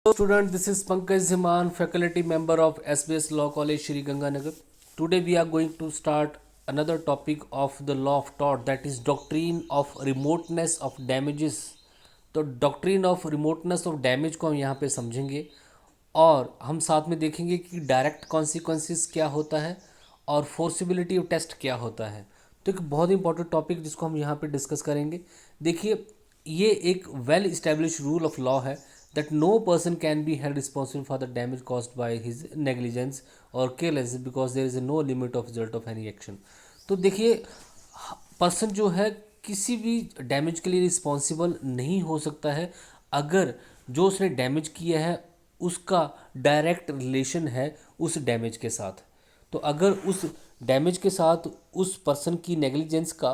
Hello student, this is Pankaj Ziman, faculty member of SBS Law College, Shri Ganganagar. Today we are going to start another topic of the law of tort, that is doctrine of remoteness of damages. तो doctrine of remoteness of damage को हम यहाँ पे समझेंगे और हम साथ में देखेंगे कि डायरेक्ट कॉन्सिक्वेंसेस क्या होता है और फोर्सिबिलिटी ऑफ टेस्ट क्या होता है। तो एक बहुत इंपॉर्टेंट टॉपिक जिसको हम यहाँ पे डिस्कस करेंगे। देखिए, ये एक well establish rule of law है that no person can be held responsible for the damage caused by his negligence or carelessness because there is no limit of result of any action। तो देखिए, person जो है किसी भी damage के लिए responsible नहीं हो सकता है अगर जो उसने डैमेज किया है उसका डायरेक्ट रिलेशन है उस डैमेज के साथ। तो अगर उस डैमेज के साथ उस पर्सन की नेग्लिजेंस का,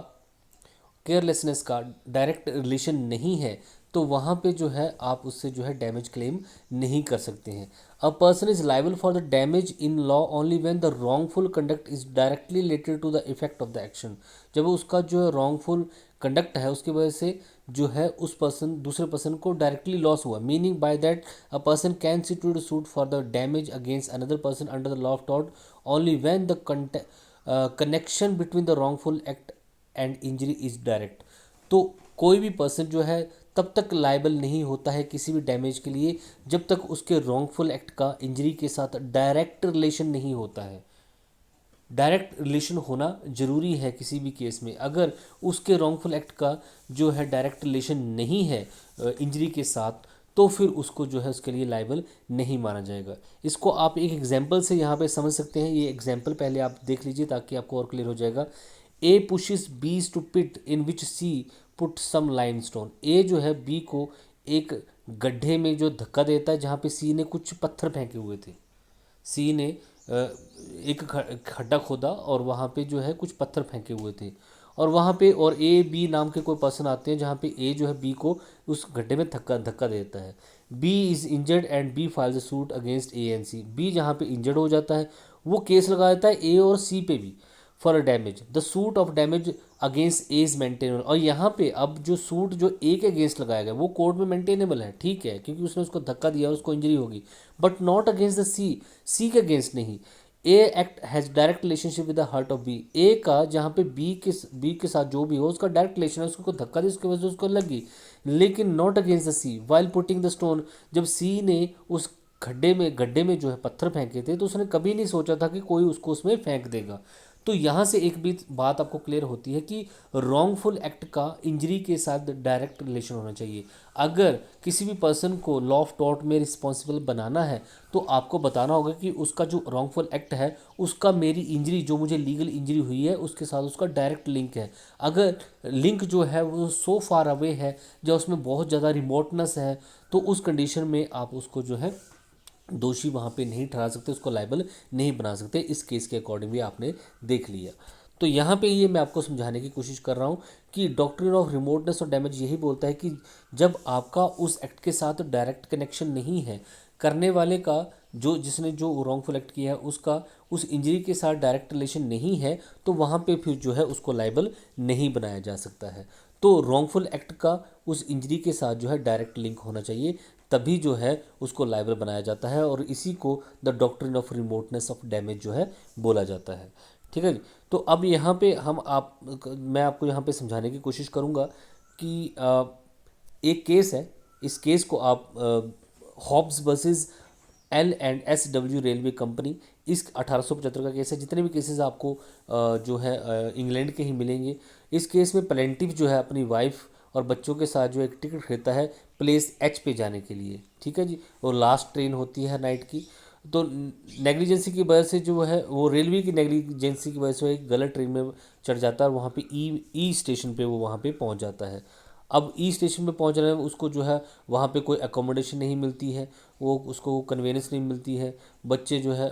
केयरलेसनेस का डायरेक्ट रिलेशन नहीं है तो वहाँ पे जो है आप उससे जो है डैमेज क्लेम नहीं कर सकते हैं। A person is liable for the damage in law only when the wrongful conduct is directly related to the effect of the action. जब उसका जो है रॉन्गफुल कंडक्ट है उसकी वजह से जो है उस पर्सन दूसरे पर्सन को डायरेक्टली लॉस हुआ, meaning by that a person can institute suit for the damage against another person under the law of tort only when the connection between the wrongful act and injury is direct. तो कोई भी person जो है तब तक liable नहीं होता है किसी भी डैमेज के लिए जब तक उसके रॉन्गफुल एक्ट का इंजरी के साथ डायरेक्ट रिलेशन नहीं होता है। डायरेक्ट रिलेशन होना जरूरी है किसी भी केस में। अगर उसके रॉन्गफुल एक्ट का जो है डायरेक्ट रिलेशन नहीं है इंजरी के साथ तो फिर उसको जो है उसके लिए लायबल नहीं माना जाएगा। इसको आप एक एग्जांपल से यहाँ पे समझ सकते हैं। ये एग्जांपल पहले आप देख लीजिए ताकि आपको और क्लियर हो जाएगा। A pushes B's to pit in which C put some limestone. A जो है बी को एक गड्ढे में जो धक्का देता है जहाँ पे सी ने कुछ पत्थर फेंके हुए थे। सी ने एक खड्डा खोदा और वहाँ पे जो है कुछ पत्थर फेंके हुए थे और वहाँ पे और ए बी नाम के कोई पर्सन आते हैं जहाँ पे ए जो है बी को उस गड्ढे में धक्का धक्का देता है। B is injured and B files a suit against A and C. B जहाँ पे इंजर्ड हो जाता है वो केस लगा देता है ए और सी पे भी for a damage. The suit of damage against A is maintainable. और यहाँ पे अब जो सूट जो ए के अगेंस्ट लगाया गया वो कोर्ट में मेंटेनेबल है, ठीक है, क्योंकि उसने उसको धक्का दिया और उसको इंजरी होगी, but not against the C. C के अगेंस्ट नहीं। A act has direct relationship with the hurt of B. A का जहाँ पे बी के साथ जो भी हो उसका डायरेक्ट रिलेशन है, उसको धक्का दी उसकी वजह से उसको लगी, लेकिन not against the C. While putting the stone, जब सी ने उस गड्ढे में जो है पत्थर फेंके थे तो उसने कभी नहीं सोचा था कि कोई उसको उसमें फेंक देगा। तो यहाँ से एक भी बात आपको क्लियर होती है कि रॉन्गफुल एक्ट का इंजरी के साथ डायरेक्ट रिलेशन होना चाहिए। अगर किसी भी पर्सन को लॉ ऑफ टॉर्ट में रिस्पॉन्सिबल बनाना है तो आपको बताना होगा कि उसका जो रॉन्गफुल एक्ट है उसका मेरी इंजरी जो मुझे लीगल इंजरी हुई है उसके साथ उसका डायरेक्ट लिंक है। अगर लिंक जो है वो सो फार अवे है, जो उसमें बहुत ज़्यादा रिमोटनेस है, तो उस कंडीशन में आप उसको जो है दोषी वहाँ पे नहीं ठहरा सकते, उसको लायबल नहीं बना सकते। इस केस के अकॉर्डिंग भी आपने देख लिया। तो यहाँ पे ये मैं आपको समझाने की कोशिश कर रहा हूँ कि डॉक्ट्रिन ऑफ रिमोटनेस और डैमेज यही बोलता है कि जब आपका उस एक्ट के साथ डायरेक्ट कनेक्शन नहीं है, करने वाले का जो जिसने जो रॉन्गफुल एक्ट किया है उसका उस इंजरी के साथ डायरेक्ट रिलेशन नहीं है, तो वहाँ पे फिर जो है उसको लायबल नहीं बनाया जा सकता है। तो रॉन्गफुल एक्ट का उस इंजरी के साथ जो है डायरेक्ट लिंक होना चाहिए, तभी जो है उसको लायबल बनाया जाता है और इसी को the doctrine of remoteness of damage जो है बोला जाता है। ठीक है जी। तो अब यहाँ पे मैं आपको यहाँ पे समझाने की कोशिश करूँगा कि एक केस है। इस केस को आप Hobbs versus L&S W railway company, इस 1875 का केस है। जितने भी केसेस आपको जो है इंग्लैंड के ही मिलेंगे। इस केस में प्लेंटिफ जो है अपनी वाइफ और बच्चों के साथ जो एक टिकट खरीदता है प्लेस एच पे जाने के लिए, ठीक है जी। और लास्ट ट्रेन होती है नाइट की। तो नेग्लिजेंसी की वजह से जो है वो रेलवे की नेग्लिजेंसी की वजह से एक गलत ट्रेन में चढ़ जाता है और वहाँ पे ई स्टेशन पे वो वहाँ पे पहुँच जाता है। अब ई स्टेशन पे पहुँच रहे हैं उसको जो है वहाँ पे कोई अकोमोडेशन नहीं मिलती है, वो उसको कन्वीनियंस नहीं मिलती है। बच्चे जो है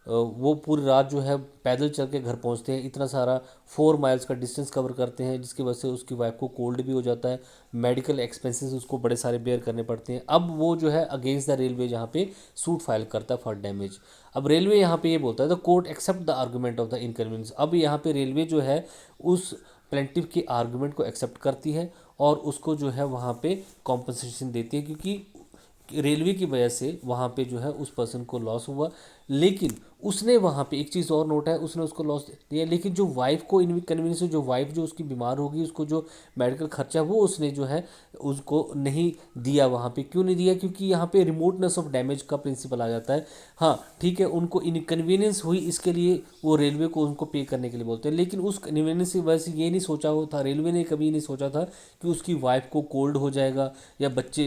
वो पूरी रात जो है पैदल चल के घर पहुंचते हैं। इतना सारा 4 माइल्स का डिस्टेंस कवर करते हैं जिसकी वजह से उसकी वाइफ को कोल्ड भी हो जाता है। मेडिकल एक्सपेंसेस उसको बड़े सारे बेयर करने पड़ते हैं। अब वो जो है अगेंस्ट द रेलवे जहाँ पे सूट फाइल करता है फॉर डैमेज। अब रेलवे यहाँ पे ये बोलता है the court accept the argument of the inconvenience. अब यहाँ पे रेलवे जो है उस प्लेंटिफ के आर्गूमेंट को एक्सेप्ट करती है और उसको जो है वहाँ पे कॉम्पनसेशन देती है, क्योंकि रेलवे की वजह से वहाँ पे जो है उस पर्सन को लॉस हुआ, लेकिन उसने वहाँ पे एक चीज़ और नोट है, उसने उसको लॉस दिया, लेकिन जो वाइफ को इनकन्वीनियंस, जो वाइफ जो उसकी बीमार होगी, उसको जो मेडिकल खर्चा वो उसने जो है उसको नहीं दिया। वहाँ पे क्यों नहीं दिया? क्योंकि यहाँ पे रिमोटनेस ऑफ डैमेज का प्रिंसिपल आ जाता है। हाँ ठीक है, उनको इनकन्वीनियंस हुई, इसके लिए वो रेलवे को उनको पे करने के लिए बोलते हैं, लेकिन उस कन्वीनियंस की वजह से ये नहीं सोचा हो था, रेलवे ने कभी नहीं सोचा था कि उसकी वाइफ को कोल्ड हो जाएगा या बच्चे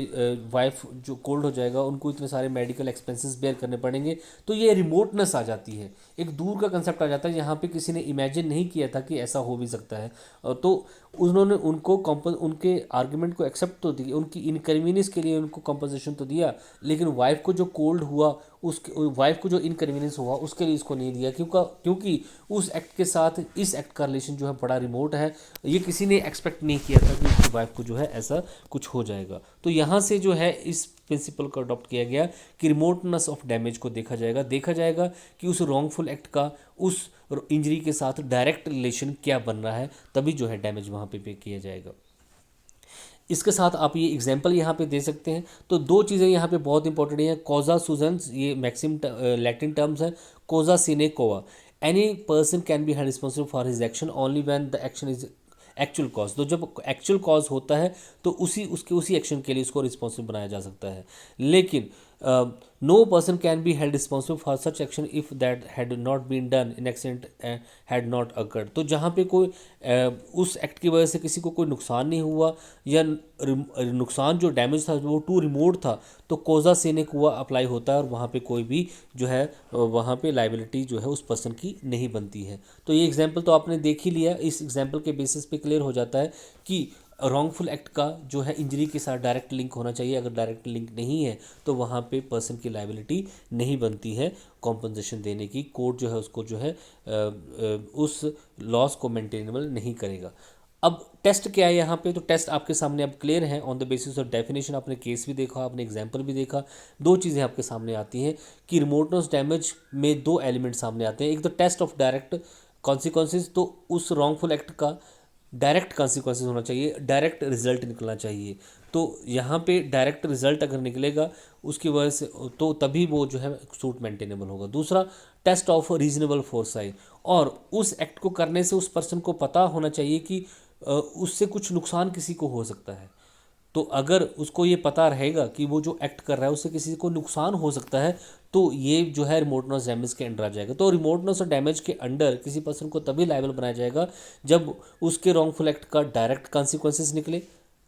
वाइफ जो कोल्ड हो जाएगा उनको इतने सारे मेडिकल एक्सपेंसेस बेयर करने पड़ेंगे। तो ये रिमोटनेस आ जाती है, एक दूर का कंसेप्ट आ जाता है, यहाँ पे किसी ने इमेजिन नहीं किया था कि ऐसा हो भी सकता है। तो उन्होंने उनको उनके आर्गुमेंट को एक्सेप्ट तो दिया, उनकी इनकन्वीनियंस के लिए उनको कंपनसेशन तो दिया, लेकिन वाइफ को जो कोल्ड हुआ, उसके वाइफ को जो इनकन्वीनियंस हुआ उसके लिए इसको नहीं दिया, क्योंकि उस एक्ट के साथ इस एक्ट का रिलेशन जो है बड़ा रिमोट है। ये किसी ने एक्सपेक्ट नहीं किया था कि उसकी वाइफ को जो है ऐसा कुछ हो जाएगा। तो यहाँ से जो है इस प्रिंसिपल को अडॉप्ट किया गया कि रिमोटनेस ऑफ डैमेज को देखा जाएगा कि उस रॉन्गफुल एक्ट का उस इंजरी के साथ डायरेक्ट रिलेशन क्या बन रहा है, तभी जो है डैमेज वहाँ पे किया जाएगा। इसके साथ आप ये एग्जाम्पल यहाँ पे दे सकते हैं। तो दो चीज़ें यहाँ पे बहुत इंपॉर्टेंट हैं, कॉजा सुजेंस, ये मैक्सिम लैटिन टर्म्स है, कॉजा सिने कोआ, any person can be held responsible for his action only when the action is actual cause. तो जब एक्चुअल कॉज होता है तो उसी एक्शन के लिए उसको रिस्पॉन्सिबल बनाया जा सकता है, लेकिन no person can be held responsible for such action if that had not been done in accident had not occurred. तो जहाँ पे कोई उस एक्ट की वजह से किसी को कोई नुकसान नहीं हुआ या नुकसान जो डैमेज था वो टू रिमोट था, तो कोजा सेने कुआ अप्लाई होता है और वहाँ पे कोई भी जो है वहाँ पे लाइबिलिटी जो है उस पर्सन की नहीं बनती है। तो ये एग्जाम्पल तो आपने देख ही लिया, इस एग्जाम्पल के बेसिस पे क्लियर हो जाता है कि रॉन्गफुल एक्ट का जो है इंजरी के साथ डायरेक्ट लिंक होना चाहिए। अगर डायरेक्ट लिंक नहीं है तो वहाँ पे पर्सन की लाइबिलिटी नहीं बनती है कॉम्पनसेशन देने की। कोर्ट जो है उसको जो है उस लॉस को मेंटेनेबल नहीं करेगा। अब टेस्ट क्या है यहाँ पे? तो टेस्ट आपके सामने अब क्लियर है on the basis of definition. आपने केस भी देखा, आपने एग्जाम्पल भी देखा, दो चीज़ें आपके सामने आती हैं कि रिमोटनेस डैमेज में दो एलिमेंट सामने आते हैं। एक तो टेस्ट ऑफ डायरेक्ट कॉन्सिक्वेंसेज, तो उस रॉन्गफुल एक्ट का डायरेक्ट कॉन्सिक्वेंसेज होना चाहिए, डायरेक्ट रिजल्ट निकलना चाहिए। तो यहाँ पे डायरेक्ट रिजल्ट अगर निकलेगा उसकी वजह से तो तभी वो जो है सूट मेंटेनेबल होगा। दूसरा टेस्ट ऑफ रीजनेबल फोर्साइट, और उस एक्ट को करने से उस पर्सन को पता होना चाहिए कि उससे कुछ नुकसान किसी को हो सकता है। तो अगर उसको ये पता रहेगा कि वो जो एक्ट कर रहा है उससे किसी को नुकसान हो सकता है, तो ये जो है रिमोटनेस डैमेज के अंडर आ जाएगा। तो रिमोटनेस और डैमेज के अंडर किसी पर्सन को तभी लायबल बनाया जाएगा जब उसके रॉन्गफुल एक्ट का डायरेक्ट कॉन्सिक्वेंसेस निकले,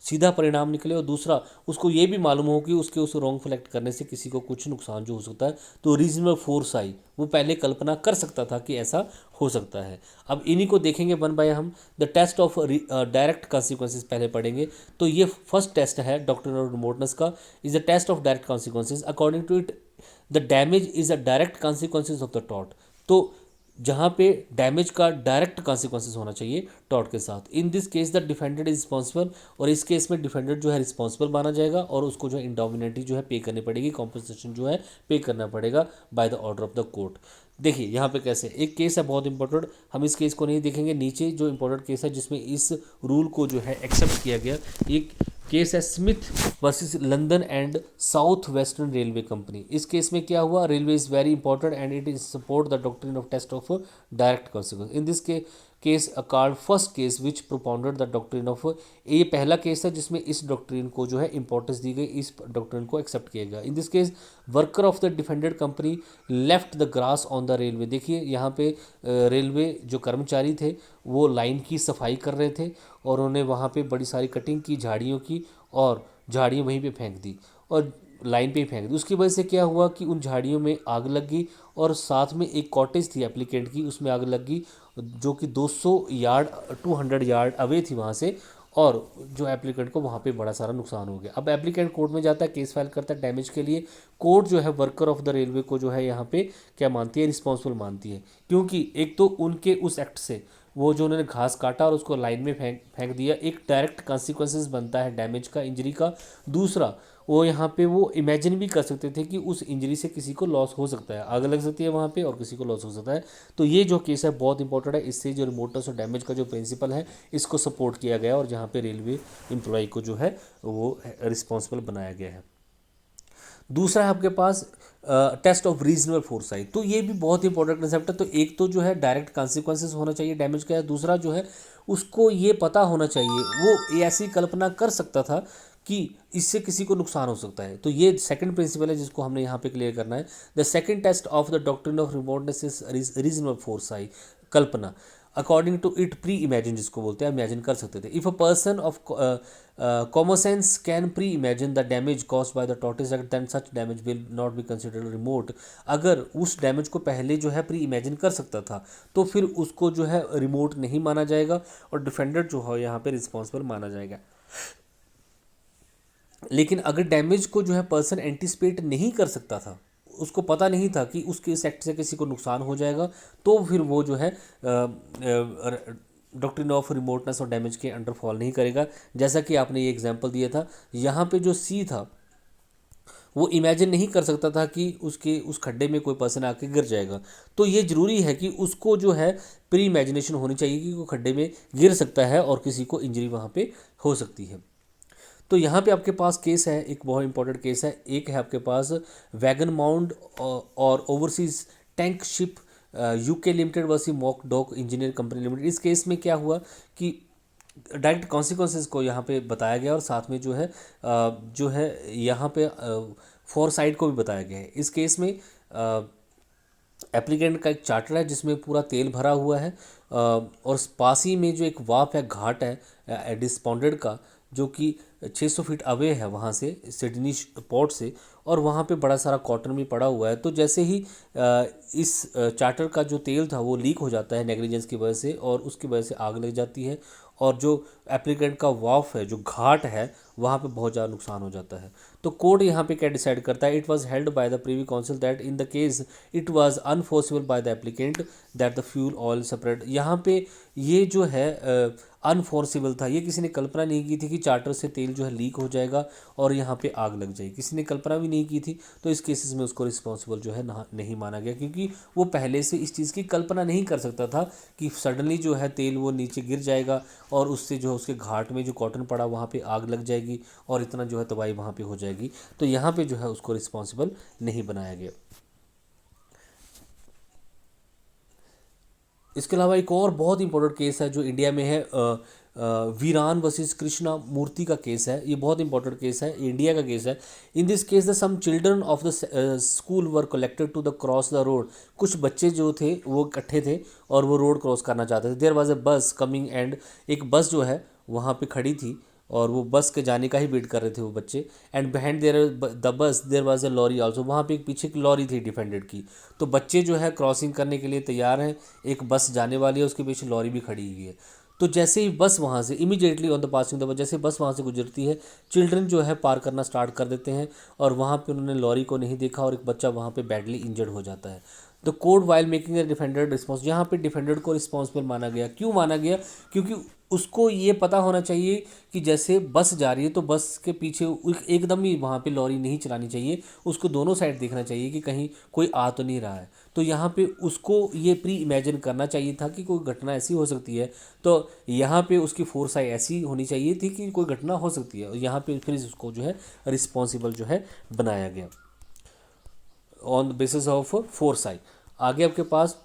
सीधा परिणाम निकले, और दूसरा उसको ये भी मालूम हो कि उसके उस रॉन्गफुल एक्ट करने से किसी को कुछ नुकसान जो हो सकता है। तो रीजनेबल फोर्स आई, वो पहले कल्पना कर सकता था कि ऐसा हो सकता है। अब इन्हीं को देखेंगे वन बाय हम। The test of direct consequences पहले पढ़ेंगे। तो ये फर्स्ट टेस्ट है डॉक्ट्रिन ऑफ रिमोटनेस का, is the test of direct consequences. According to it the damage is a direct consequences of the tort. तो जहाँ पे डैमेज का डायरेक्ट कॉन्सिक्वेंसेज होना चाहिए टॉर्ट के साथ। इन this case the defended is responsible, और इस केस में डिफेंडेड जो है रिस्पॉन्सिबल माना जाएगा और उसको जो है इंडोमिनिटी जो है पे करनी पड़ेगी, कॉम्पनसेशन जो है पे करना पड़ेगा by the order of the court. देखिए यहाँ पे कैसे एक केस है बहुत इंपॉर्टेंट, हम इस केस को नहीं देखेंगे, नीचे जो इंपॉर्टेंट केस है जिसमें इस रूल को जो है एक्सेप्ट किया गया, एक केस है Smith versus London and South Western Railway company. इस केस में क्या हुआ? Railway is very important and it is support the doctrine of test of direct consequence. In this के case accord first case which propounded the doctrine of, ये पहला case है जिसमें इस डॉक्ट्रिन को जो है इंपॉर्टेंस दी गई, इस डॉक्ट्रिन को एक्सेप्ट किया गया। इन this case worker of the defended company left the grass on the railway. देखिए यहाँ पे रेलवे जो कर्मचारी थे वो लाइन की सफाई कर रहे थे और उन्होंने वहाँ पे बड़ी सारी कटिंग की झाड़ियों की, और झाड़ियाँ वहीं पे फेंक दी और लाइन पे ही फेंक दी। उसकी वजह से क्या हुआ कि उन झाड़ियों में आग लग गई, और साथ में एक कॉटेज थी एप्लीकेंट की, उसमें आग लग गई जो कि 200 यार्ड अवे थी वहाँ से, और जो एप्लीकेंट को वहाँ पे बड़ा सारा नुकसान हो गया। अब एप्लीकेंट कोर्ट में जाता है, केस फाइल करता है डैमेज के लिए। कोर्ट जो है वर्कर ऑफ द रेलवे को जो है यहाँ पे क्या मानती है? रिस्पॉन्सिबल मानती है, क्योंकि एक तो उनके उस एक्ट से वो जो उन्होंने घास काटा और उसको लाइन में फेंक दिया, एक डायरेक्ट कॉन्सिक्वेंसेस बनता है डैमेज का, इंजरी का। दूसरा वो यहाँ पे वो इमेजिन भी कर सकते थे कि उस इंजरी से किसी को लॉस हो सकता है, आग लग सकती है वहाँ पे और किसी को लॉस हो सकता है। तो ये जो केस है बहुत इंपॉर्टेंट है, इससे जो रिमोटनेस और डैमेज का जो प्रिंसिपल है इसको सपोर्ट किया गया, और जहाँ पे रेलवे एम्प्लॉय को जो है वो रिस्पॉन्सिबल बनाया गया है। दूसरा है आपके पास टेस्ट ऑफ रीजनेबल फोरसाइट। तो ये भी बहुत ही इंपॉर्टेंट कंसेप्ट है। तो एक तो जो है डायरेक्ट कॉन्सिक्वेंसेस होना चाहिए डैमेज का है, दूसरा जो है उसको ये पता होना चाहिए, वो ये ऐसी कल्पना कर सकता था कि इससे किसी को नुकसान हो सकता है। तो ये सेकंड प्रिंसिपल है जिसको हमने यहाँ पे क्लियर करना है। The second test of the doctrine of remoteness is reasonable foresight, कल्पना। According to it pre imagine, जिसको बोलते हैं इमेजिन कर सकते थे। If a person of common sense can pre imagine the damage caused by the tortious act, then such damage will not be considered remote. अगर उस damage को पहले जो है प्री इमेजिन कर सकता था तो फिर उसको जो है रिमोट नहीं माना जाएगा और डिफेंडर जो है यहाँ पे रिस्पॉन्सिबल माना जाएगा। लेकिन अगर डैमेज को जो है पर्सन एंटिसिपेट नहीं कर सकता था, उसको पता नहीं था कि उसके इस एक्ट से किसी को नुकसान हो जाएगा, तो फिर वो जो है डॉक्ट्रिन ऑफ रिमोटनेस और डैमेज के अंडर फॉल नहीं करेगा। जैसा कि आपने ये एग्जांपल दिया था, यहाँ पे जो सी था वो इमेजिन नहीं कर सकता था कि उसके उस खड्डे में कोई पर्सन आके गिर जाएगा। तो ये ज़रूरी है कि उसको जो है प्री इमेजिनेशन होनी चाहिए कि वो खड्डे में गिर सकता है और किसी को इंजरी वहाँ पे हो सकती है। तो यहाँ पे आपके पास केस है, एक बहुत इंपॉर्टेंट केस है। एक है आपके पास वैगन माउंड और Overseas Tank Ship UK limited versus मॉक डॉक इंजीनियर कंपनी लिमिटेड। इस केस में क्या हुआ कि डायरेक्ट कॉन्सिक्वेंसेस को यहाँ पे बताया गया और साथ में जो है यहाँ पे फोर साइड को भी बताया गया है। इस केस में एप्लीकेंट का एक चार्टर है जिसमें पूरा तेल भरा हुआ है और पास ही में जो एक वाप है, घाट है डिस्पॉन्डेड का, जो कि 600 फीट अवे है वहाँ से, सिडनी पोर्ट से, और वहाँ पे बड़ा सारा कॉटन भी पड़ा हुआ है। तो जैसे ही इस चार्टर का जो तेल था वो लीक हो जाता है नेग्लिजेंस की वजह से और उसकी वजह से आग लग जाती है और जो एप्लीकेंट का वाफ है, जो घाट है, वहाँ पे बहुत ज़्यादा नुकसान हो जाता है। तो कोर्ट यहाँ पे क्या डिसाइड करता है, it was held by the privy council that in the case it was unforeseeable by the applicant that the fuel oil separate. यहाँ पे ये जो है अनफोर्सेबल था, ये किसी ने कल्पना नहीं की थी कि चार्टर से तेल जो है लीक हो जाएगा और यहाँ पे आग लग जाएगी, किसी ने कल्पना भी नहीं की थी। तो इस केसेस में उसको रिस्पॉन्सिबल जो है नहीं माना गया, क्योंकि वो पहले से इस चीज़ की कल्पना नहीं कर सकता था कि सडनली जो है तेल वो नीचे गिर जाएगा और उससे जो है उसके घाट में जो कॉटन पड़ा वहाँ पे आग लग जाएगी और इतना जो है तबाही वहाँ पे हो जाएगी। तो यहाँ पे जो है उसको रिस्पॉन्सिबल नहीं बनाया गया। इसके अलावा एक और बहुत इंपॉर्टेंट केस है जो इंडिया में है, वीरान वर्सेस कृष्णा मूर्ति का केस है। ये बहुत इंपॉर्टेंट केस है, इंडिया का केस है। In this case the some children of the school were collected to the cross the road. कुछ बच्चे जो थे वो इकट्ठे थे और वो रोड क्रॉस करना चाहते थे। देयर वाज अ बस कमिंग एंड एक बस जो है वहाँ पे खड़ी थी और वो बस के जाने का ही वेट कर रहे थे वो बच्चे। And behind there the bus there was a lorry also. वहाँ पे एक पीछे एक लॉरी थी डिफेंडेड की। तो बच्चे जो है क्रॉसिंग करने के लिए तैयार हैं, एक बस जाने वाली है, उसके पीछे लॉरी भी खड़ी हुई है। तो जैसे ही बस वहाँ से immediately on the passing the bus, जैसे बस वहाँ से गुजरती है, चिल्ड्रन जो है पार करना स्टार्ट कर देते हैं और वहाँ पे उन्होंने लॉरी को नहीं देखा और एक बच्चा वहाँ पे बैडली इंजर्ड हो जाता है। The code while making the defender response, यहाँ पे डिफेंडर को रिस्पॉन्सिबल माना गया। क्यों माना गया? क्योंकि उसको ये पता होना चाहिए कि जैसे बस जा रही है तो बस के पीछे एकदम ही वहाँ पे लॉरी नहीं चलानी चाहिए, उसको दोनों साइड देखना चाहिए कि कहीं कोई आ तो नहीं रहा है। तो यहाँ पे उसको ये प्री इमेजिन करना चाहिए था कि कोई घटना ऐसी हो सकती है। तो यहाँ पे उसकी फोरसाइट ऐसी होनी चाहिए थी कि कोई घटना हो सकती है और यहाँ पे फिर उसको जो है रिस्पॉन्सिबल जो है बनाया गया on the basis of foresight. आगे आपके पास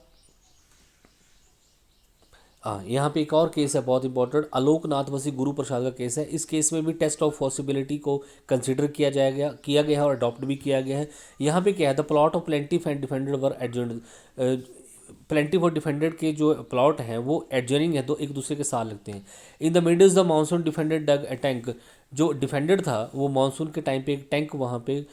हाँ, यहाँ पे एक और केस है बहुत इंपॉर्टेंट, आलोकनाथ वसी गुरु प्रसाद का केस है। इस केस में भी टेस्ट ऑफ पॉसिबिलिटी को कंसिडर किया गया है और अडॉप्ट भी किया गया है। यहाँ पे क्या है, the plot of plaintiff and defended were adjoined. Plaintiff और डिफेंडेड के जो प्लॉट हैं वो एडजॉइनिंग है, तो एक दूसरे के साथ लगते हैं। In the middles the monsoon defendant dug a tank. जो डिफेंडेड था वो मानसून के टाइम पे एक टैंक वहाँ पे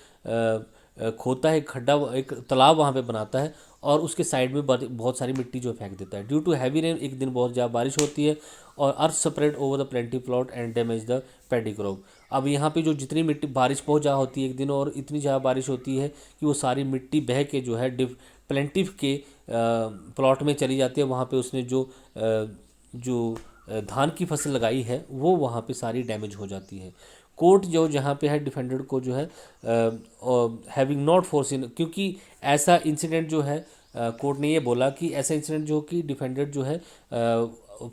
खोदता है, एक खड्डा, एक तालाब वहाँ पे बनाता है और उसके साइड में बहुत सारी मिट्टी जो फेंक देता है। ड्यू टू हैवी रेन, एक दिन बहुत ज़्यादा बारिश होती है और earth spread over the plaintiff plot and damage the paddy crop. अब यहाँ पे जो जितनी मिट्टी बारिश बहुत ज़्यादा होती है एक दिन और इतनी ज़्यादा बारिश होती है कि वो सारी मिट्टी बह के जो है प्लेंटिफ के प्लॉट में चली जाती है। वहाँ पे उसने जो धान की फसल लगाई है वो वहाँ पे सारी डैमेज हो जाती है। कोर्ट जो जहाँ पे है डिफेंडेड को जो है हैविंग नॉट फोर्सिन, क्योंकि ऐसा इंसिडेंट जो है कोर्ट ने ये बोला कि ऐसा इंसिडेंट जो कि डिफेंडेड जो है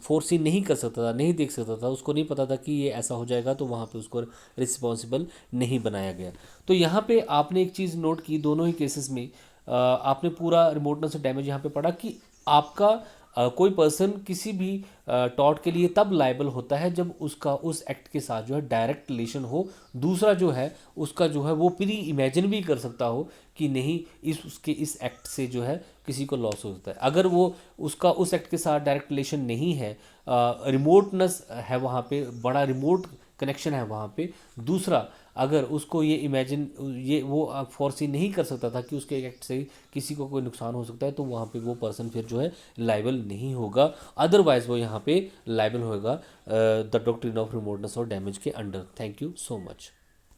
फोर्सी नहीं कर सकता था, नहीं देख सकता था, उसको नहीं पता था कि ये ऐसा हो जाएगा, तो वहाँ पे उसको रिस्पॉन्सिबल नहीं बनाया गया। तो यहाँ पे आपने एक चीज़ नोट की, दोनों ही केसेस में आपने पूरा रिमोटनेस और डैमेज यहाँ पे पढ़ा कि आपका कोई पर्सन किसी भी टॉर्ट के लिए तब लायबल होता है जब उसका उस एक्ट के साथ जो है डायरेक्ट रिलेशन हो, दूसरा जो है उसका जो है वो प्री इमेजिन भी कर सकता हो कि नहीं उसके इस एक्ट से जो है किसी को लॉस हो सकता है। अगर वो उसका उस एक्ट के साथ डायरेक्ट रिलेशन नहीं है, रिमोटनेस है वहाँ पे, बड़ा रिमोट कनेक्शन है वहाँ पे, दूसरा अगर उसको ये इमेजिन ये वो फोर्सी नहीं कर सकता था कि उसके एक्ट से किसी को कोई नुकसान हो सकता है, तो वहाँ पे वो पर्सन फिर जो है लाइबल नहीं होगा। अदरवाइज वो यहाँ पे लाइबल होगा द डॉक्ट्रिन ऑफ रिमोटनेस और डैमेज के under. Thank you so much.